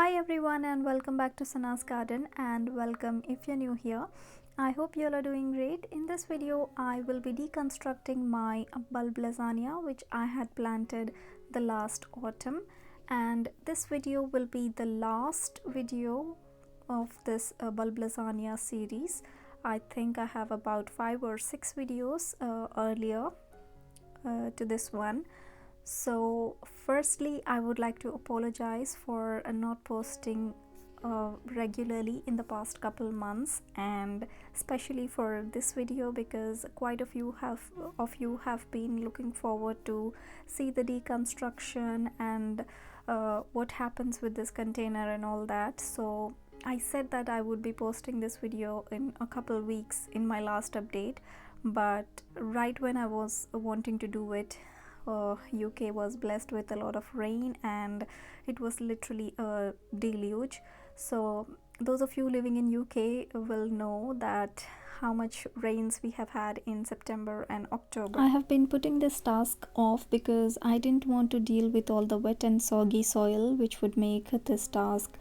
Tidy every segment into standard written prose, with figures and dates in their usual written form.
Hi everyone and welcome back to SanaA's garden, and welcome if you're new here. I hope you all are doing great. In this video I will be deconstructing my bulb lasagna which I had planted the last autumn, and this video will be the last video of this bulb lasagna series. I think I have about 5 or 6 videos earlier to this one. So firstly, I would like to apologize for not posting regularly in the past couple months, and especially for this video because quite a few of you have been looking forward to see the deconstruction and what happens with this container and all that. So I said that I would be posting this video in a couple weeks in my last update, but right when I was wanting to do it, UK was blessed with a lot of rain and it was literally a deluge. So those of you living in UK will know that how much rains we have had in September and October. I have been putting this task off because I didn't want to deal with all the wet and soggy soil, which would make this task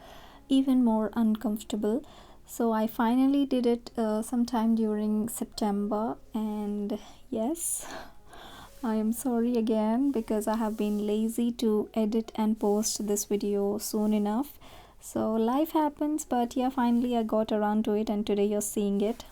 even more uncomfortable. So I finally did it sometime during September, and yes, I am sorry again because I have been lazy to edit and post this video soon enough. So life happens, but yeah, finally I got around to it and today you're seeing it.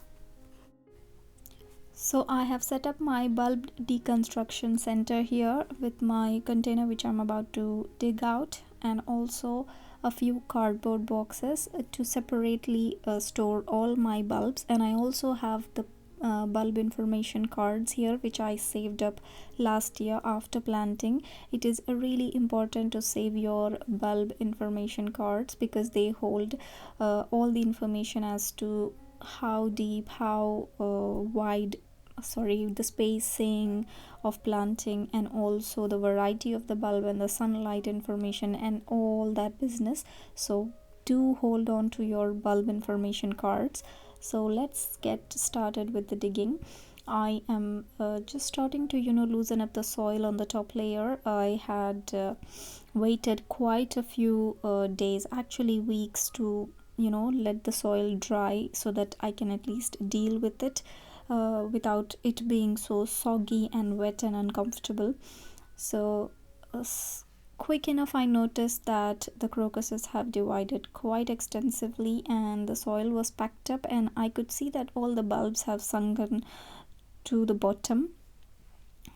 So I have set up my bulb deconstruction center here with my container which I'm about to dig out, and also a few cardboard boxes to separately store all my bulbs. And I also have the bulb information cards here which I saved up last year after planting. It is really important to save your bulb information cards because they hold all the information as to how deep, how wide, the spacing of planting, and also the variety of the bulb and the sunlight information and all that business. So do hold on to your bulb information cards. So let's get started with the digging. I am just starting to loosen up the soil on the top layer. I had waited quite a few days, actually weeks, to let the soil dry so that I can at least deal with it without it being so soggy and wet and uncomfortable. So quick enough I noticed that the crocuses have divided quite extensively and the soil was packed up, and I could see that all the bulbs have sunken to the bottom.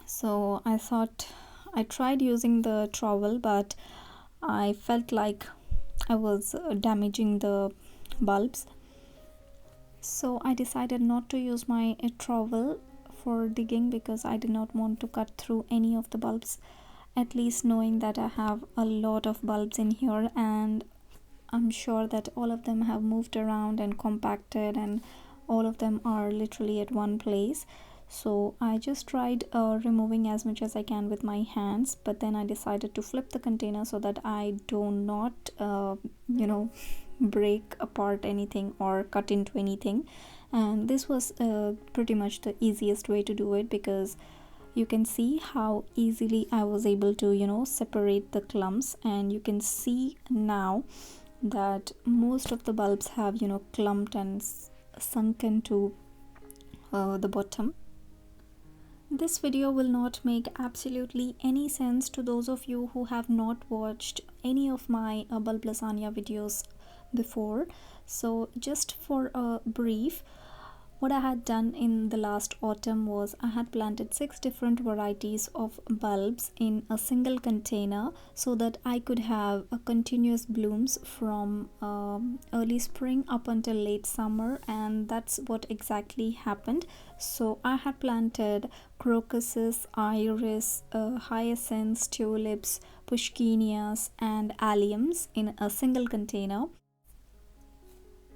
So I thought, I tried using the trowel, but I felt like I was damaging the bulbs. So I decided not to use my trowel for digging because I did not want to cut through any of the bulbs, at least knowing that I have a lot of bulbs in here and I'm sure that all of them have moved around and compacted and all of them are literally at one place. So I just tried removing as much as I can with my hands, but then I decided to flip the container so that I do not break apart anything or cut into anything. And this was pretty much the easiest way to do it because you can see how easily I was able to separate the clumps, and you can see now that most of the bulbs have clumped and sunken to the bottom. This video will not make absolutely any sense to those of you who have not watched any of my bulb lasagna videos before. So just for a brief, what I had done in the last autumn was I had planted 6 different varieties of bulbs in a single container so that I could have a continuous blooms from early spring up until late summer, and that's what exactly happened. So I had planted crocuses, iris, hyacinths, tulips, pushkinias and alliums in a single container.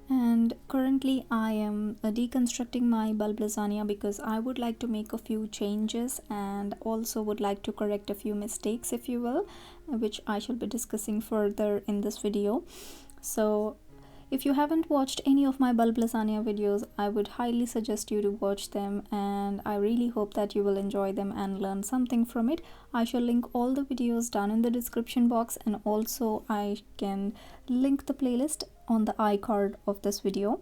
And currently I am deconstructing my bulb lasagna because I would like to make a few changes and also would like to correct a few mistakes, if you will, which I shall be discussing further in this video. So If you haven't watched any of my bulb lasagna videos, I would highly suggest you to watch them, and I really hope that you will enjoy them and learn something from it. I shall link all the videos down in the description box, and also I can link the playlist on the iCard of this video.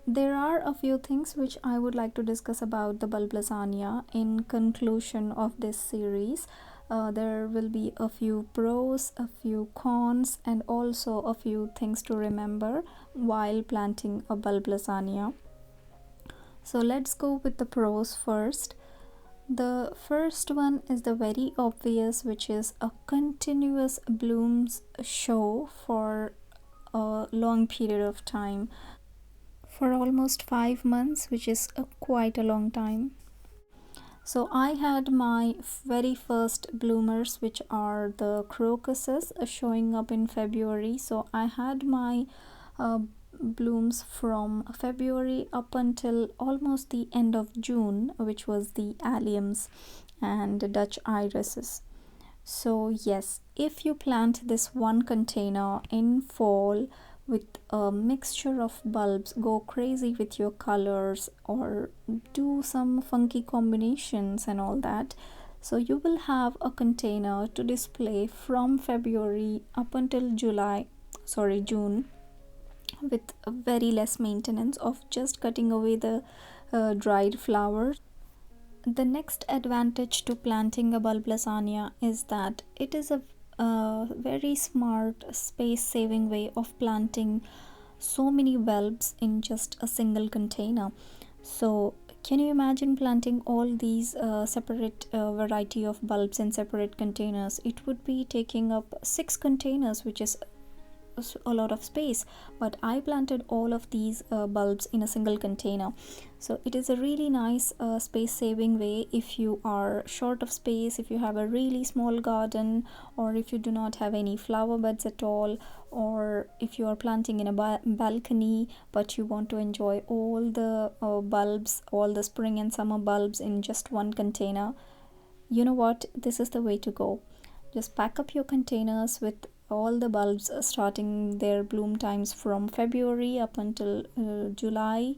There are a few things which I would like to discuss about the bulb lasagna in conclusion of this series. There will be a few pros, a few cons, and also a few things to remember while planting a bulb lasagna. So let's go with the pros first. The first one is the very obvious, which is a continuous blooms show for a long period of time, for almost 5 months, which is quite a long time. So I had my very first bloomers, which are the crocuses, showing up in February. So I had my blooms from February up until almost the end of June, which was the alliums and the Dutch irises. So yes, if you plant this one container in fall with a mixture of bulbs, go crazy with your colors or do some funky combinations and all that, so you will have a container to display from February up until June, with very less maintenance of just cutting away the dried flowers. The next advantage to planting a bulb lasagna is that it is a very smart space saving way of planting so many bulbs in just a single container. So can you imagine planting all these separate variety of bulbs in separate containers? It would be taking up 6 containers, which is a lot of space, but I planted all of these bulbs in a single container. So it is a really nice space saving way if you are short of space, if you have a really small garden, or if you do not have any flower beds at all, or if you are planting in a balcony but you want to enjoy all the bulbs, all the spring and summer bulbs in just one container. You know what, this is the way to go. Just pack up your containers with all the bulbs starting their bloom times from February up until July,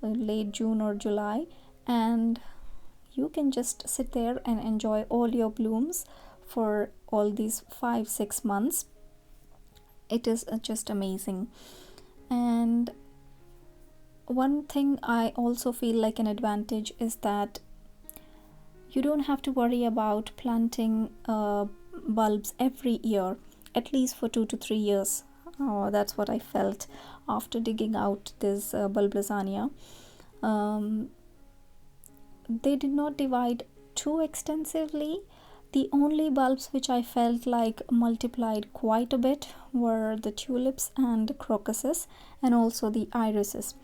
late June or July, and you can just sit there and enjoy all your blooms for all these 5-6 months. It is just amazing. And one thing I also feel like an advantage is that you don't have to worry about planting bulbs every year, at least for 2 to 3 years. That's what I felt after digging out this bulb lasagna. They did not divide too extensively. The only bulbs which I felt like multiplied quite a bit were the tulips and crocuses, and also the irises.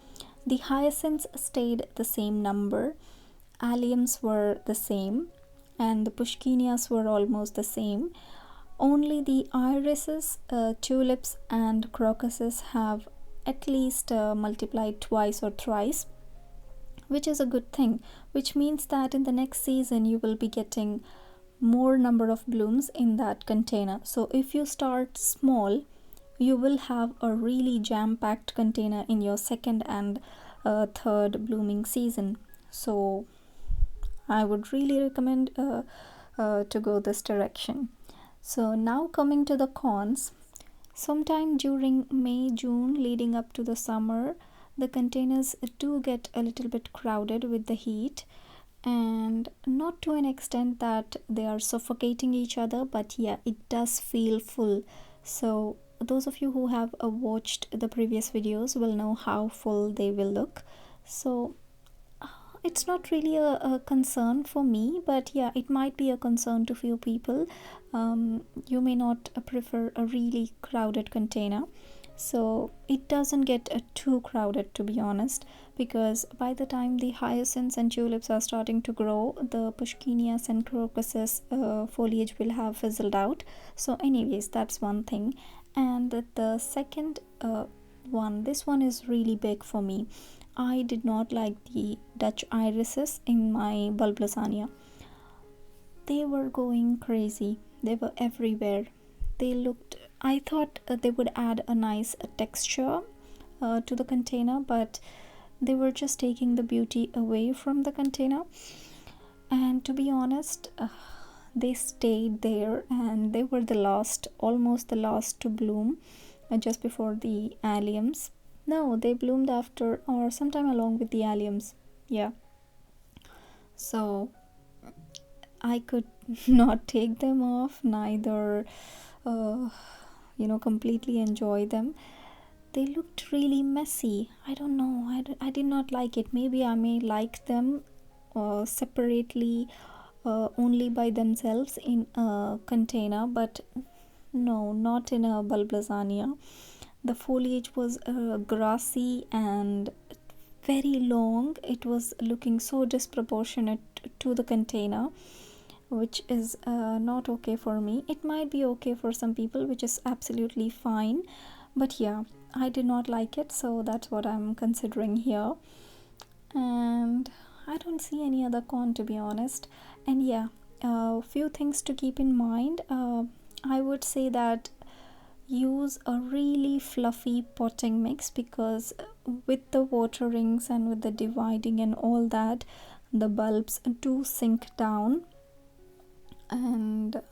The hyacinths stayed the same number, alliums were the same, and the pushkinias were almost the same. Only the irises, tulips and crocuses have at least multiplied twice or thrice, which is a good thing, which means that in the next season you will be getting more number of blooms in that container. So if you start small, you will have a really jam-packed container in your second and third blooming season. So I would really recommend to go this direction. So now coming to the cons. Sometime during May, June leading up to the summer, the containers do get a little bit crowded with the heat, and not to an extent that they are suffocating each other, but yeah, it does feel full. So those of you who have watched the previous videos will know how full they will look. So it's not really a concern for me, but yeah, it might be a concern to few people. You may not prefer a really crowded container, so it doesn't get too crowded, to be honest, because by the time the hyacinths and tulips are starting to grow, the pushkinias and crocuses foliage will have fizzled out. So anyways, that's one thing. And the second one, this one is really big for me. I did not like the Dutch irises in my bulb lasagna. They were going crazy. They were everywhere. they looked, I thought they would add a nice texture to the container, but they were just taking the beauty away from the container. And to be honest, they stayed there, and they were the last, almost the last to bloom, just before the alliums. No, they bloomed after or sometime along with the alliums. Yeah. So I could not take them off, neither completely enjoy them. They looked really messy. I don't know. I did not like it. Maybe I may like them separately, only by themselves in a container, but no, not in a bulb lasagna. The foliage was grassy and very long. It was looking so disproportionate to the container, which is not okay for me. It might be okay for some people, which is absolutely fine, but yeah, I did not like it, so that's what I'm considering here. And I don't see any other con, to be honest. And yeah, a few things to keep in mind. I would say that use a really fluffy potting mix, because with the waterings and with the dividing and all that, the bulbs do sink down and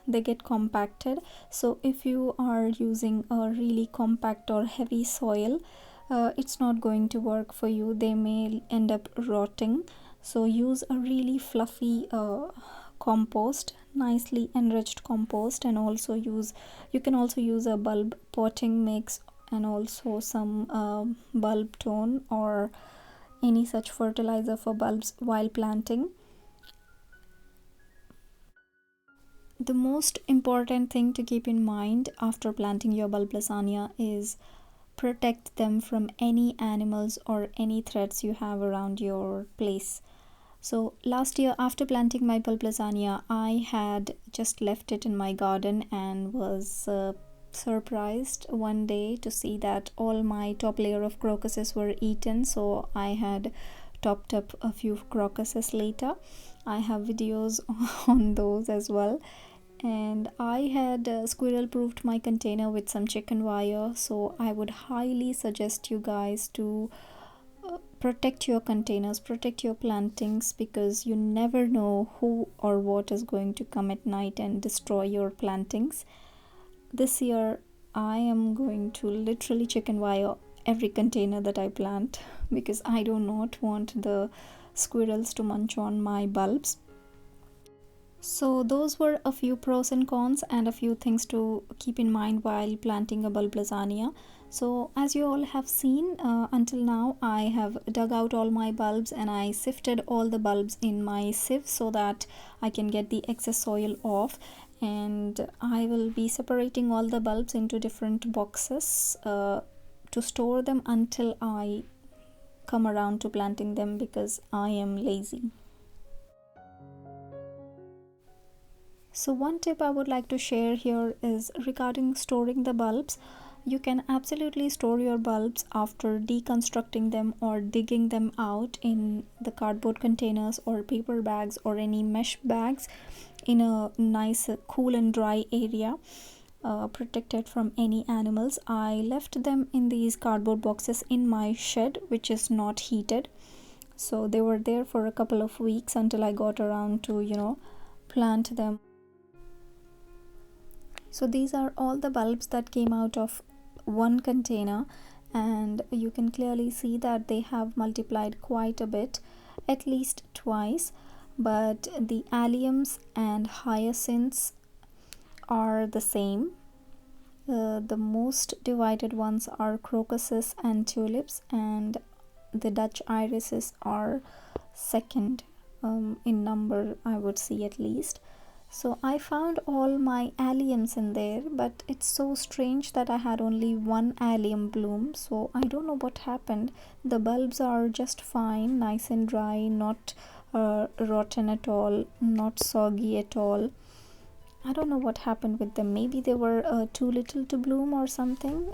they get compacted. So if you are using a really compact or heavy soil, it's not going to work for you. They may end up rotting. So use a really fluffy compost, nicely enriched compost, and also you can also use a bulb potting mix, and also some bulb tone or any such fertilizer for bulbs while planting. The most important thing to keep in mind after planting your bulb lasagna is protect them from any animals or any threats you have around your place. So last year, after planting my bulb lasagna, I had just left it in my garden and was surprised one day to see that all my top layer of crocuses were eaten. So I had topped up a few crocuses later. I have videos on those as well. And I had squirrel proofed my container with some chicken wire. So I would highly suggest you guys to protect your containers, protect your plantings, because you never know who or what is going to come at night and destroy your plantings. This year I am going to literally chicken wire every container that I plant, because I do not want the squirrels to munch on my bulbs. So those were a few pros and cons and a few things to keep in mind while planting a bulb lasagna. So as you all have seen, until now I have dug out all my bulbs and I sifted all the bulbs in my sieve so that I can get the excess soil off, and I will be separating all the bulbs into different boxes to store them until I come around to planting them, because I am lazy. So one tip I would like to share here is regarding storing the bulbs. You can absolutely store your bulbs after deconstructing them or digging them out in the cardboard containers or paper bags or any mesh bags in a nice cool and dry area, protected from any animals. I left them in these cardboard boxes in my shed, which is not heated. So they were there for a couple of weeks until I got around to plant them. So these are all the bulbs that came out of one container, and you can clearly see that they have multiplied quite a bit, at least twice. But the alliums and hyacinths are the same. The most divided ones are crocuses and tulips, and the Dutch irises are second in number, I would say, at least. So I found all my alliums in there, but it's so strange that I had only one allium bloom. So I don't know what happened. The bulbs are just fine, nice and dry, not rotten at all, not soggy at all. I don't know what happened with them. Maybe they were too little to bloom or something.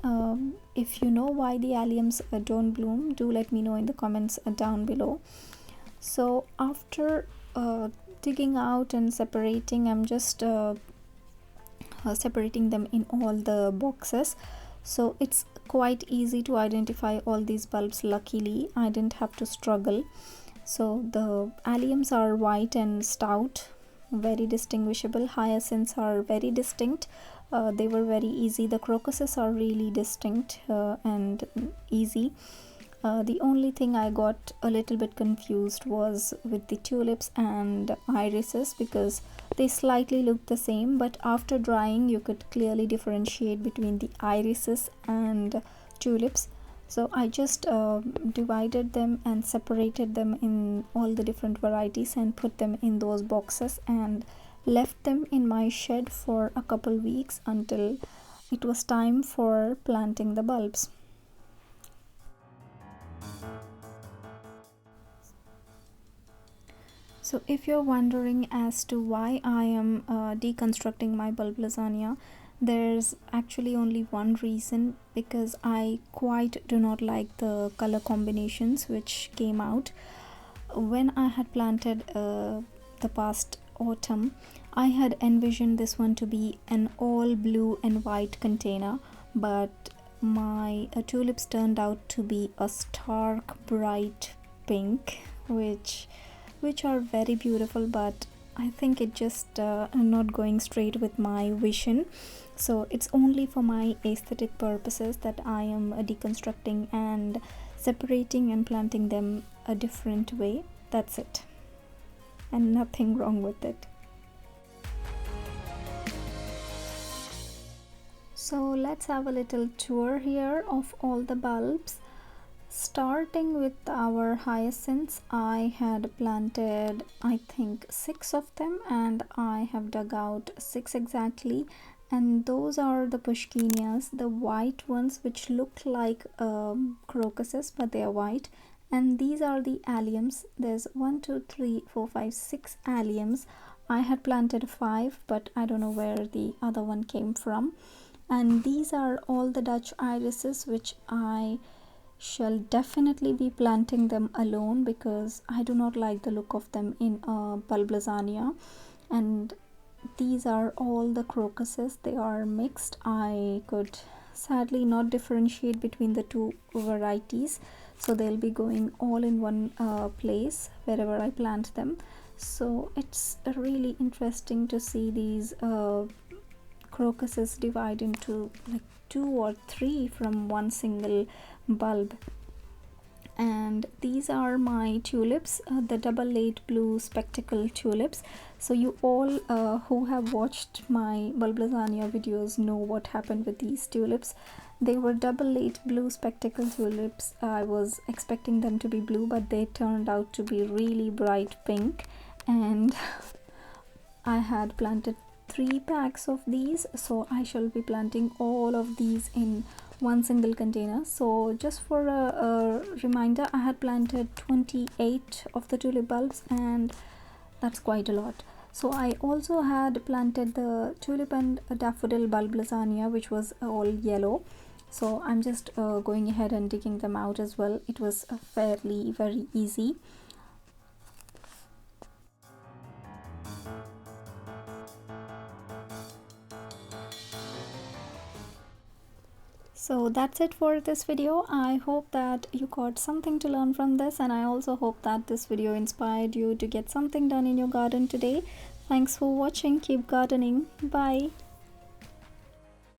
If you know why the alliums don't bloom, do let me know in the comments down below. So after digging out and separating, I'm just separating them in all the boxes. So it's quite easy to identify all these bulbs. Luckily, I didn't have to struggle. So the alliums are white and stout, very distinguishable. Hyacinths are very distinct. They were very easy. The crocuses are really distinct and easy. The only thing I got a little bit confused was with the tulips and irises, because they slightly looked the same, but after drying you could clearly differentiate between the irises and tulips. So I just divided them and separated them in all the different varieties and put them in those boxes and left them in my shed for a couple weeks until it was time for planting the bulbs. So if you're wondering as to why I am deconstructing my bulb lasagna, there's actually only one reason, because I quite do not like the color combinations which came out. When I had planted the past autumn, I had envisioned this one to be an all blue and white container, but my tulips turned out to be a stark bright pink, which are very beautiful, but I think it just not going straight with my vision. So it's only for my aesthetic purposes that I am deconstructing and separating and planting them a different way. That's it, and nothing wrong with it. So let's have a little tour here of all the bulbs. Starting with our hyacinths, I had planted I think 6 of them, and I have dug out 6 exactly, and those are the pushkinias, the white ones which look like crocuses but they are white. And these are the alliums. There's 1 2 3 4 5 6 alliums. I had planted 5, but I don't know where the other one came from. And these are all the Dutch irises, which I shall definitely be planting them alone, because I do not like the look of them in a bulb lasagna. And these are all the crocuses. They are mixed. I could sadly not differentiate between the two varieties, so they'll be going all in one place wherever I plant them. So it's really interesting to see these crocuses divide into like 2 or 3 from one single bulb. And these are my tulips, the double laid blue spectacle tulips. So you all who have watched my bulb lasagna videos know what happened with these tulips. They were double laid blue spectacle tulips. I was expecting them to be blue, but they turned out to be really bright pink, and I had planted 3 packs of these, so I shall be planting all of these in one single container. So just for a reminder, I had planted 28 of the tulip bulbs, and that's quite a lot. So I also had planted the tulip and daffodil bulb lasagna, which was all yellow. So I'm just going ahead and digging them out as well. It was fairly very easy. So that's it for this video. I hope that you got something to learn from this, and I also hope that this video inspired you to get something done in your garden today. Thanks for watching. Keep gardening. Bye.